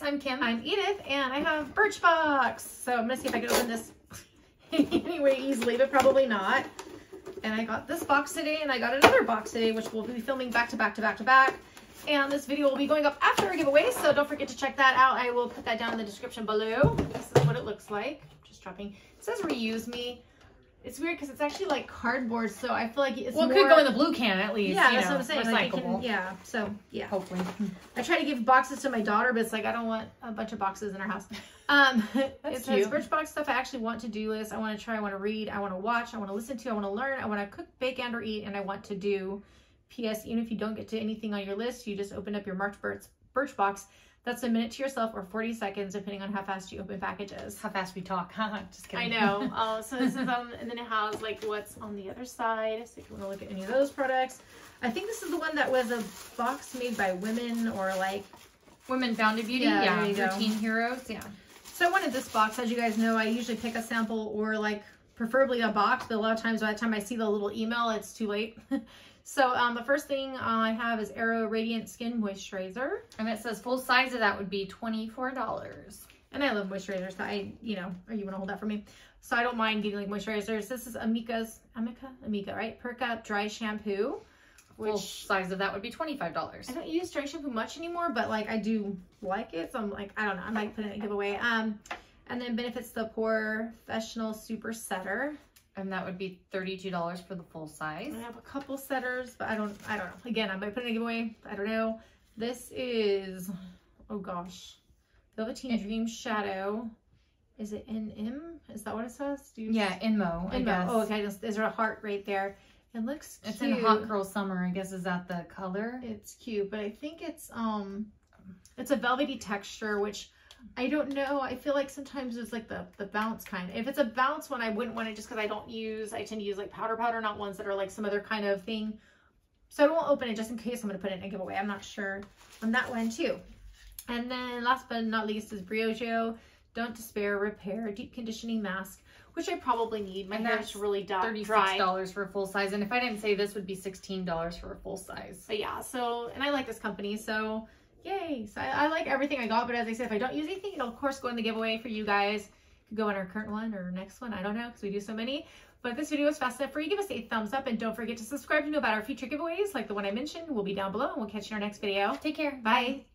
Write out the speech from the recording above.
I'm Kim. I'm Edith, and I have Birchbox. So I'm gonna see if I can open this anyway easily, but probably not. And I got this box today, and I got another box today, which we'll be filming back to back to back to back. And this video will be going up after our giveaway, so don't forget to check that out. I will put that down in the description below. This is what it looks like. Just dropping. It says reuse me. It's weird because it's actually like cardboard, so I feel like it's well, it more... could go in the blue can at least. Yeah, that's what I'm saying. Recyclable. Like yeah, so yeah. Hopefully. I try to give boxes to my daughter, but it's like I don't want a bunch of boxes in our house. It says Birchbox stuff I actually want to do list. I want to try, I want to read, I want to watch, I want to listen to, I want to learn, I want to cook, bake, and or eat, and I want to do. P.S. Even if you don't get to anything on your list, you just open up your March Birchbox. That's a minute to yourself or 40 seconds, depending on how fast you open packages. How fast we talk. Just kidding. I know. So this is and then it has like what's on the other side. So if you want to look at any of those products. I think this is the one that was a box made by women or like Women Founded Beauty. Yeah, routine heroes. Yeah. So I wanted this box. As you guys know, I usually pick a sample or like preferably a box, but a lot of times by the time I see the little email, it's too late. So the first thing I have is Aero Radiant Skin Moisturizer. And it says full size of that would be $24. And I love moisturizers, so or you want to hold that for me. So I don't mind getting like moisturizers. This is Amica, right? Perk Up Dry Shampoo. Full size of that would be $25. I don't use dry shampoo much anymore, but like I do like it. So I'm like, I don't know. I'm like putting it in a giveaway. And then Benefits the Professional Super Setter. And that would be $32 for the full size. I have a couple setters, but I don't know. Again, I might put it in a giveaway. I don't know. This is, oh gosh, Velveteen Dream Shadow. Is it NM? Is that what it says? Yeah, Inmo, I guess. Oh, okay. Is there a heart right there? It looks cute. It's in Hot Girl Summer, I guess. Is that the color? It's cute, but I think it's a velvety texture, which I don't know. I feel like sometimes it's like the bounce kind. If it's a bounce one, I wouldn't want it just because I tend to use like powder, not ones that are like some other kind of thing. So I won't open it just in case I'm going to put it in a giveaway. I'm not sure on that one too. And then last but not least is Briogeo Don't Despair Repair Deep Conditioning Mask, which I probably need. My hair is really dry. $36 for a full size. And if I didn't say this would be $16 for a full size. But yeah, so, and I like this company, so yay. So I like everything I got, but as I said, if I don't use anything, it'll of course go in the giveaway for you guys. Could go in our current one or next one. I don't know, because we do so many. But if this video was fast enough for you, give us a thumbs up, and don't forget to subscribe to know about our future giveaways like the one I mentioned will be down below, and we'll catch you in our next video. Take care. Bye.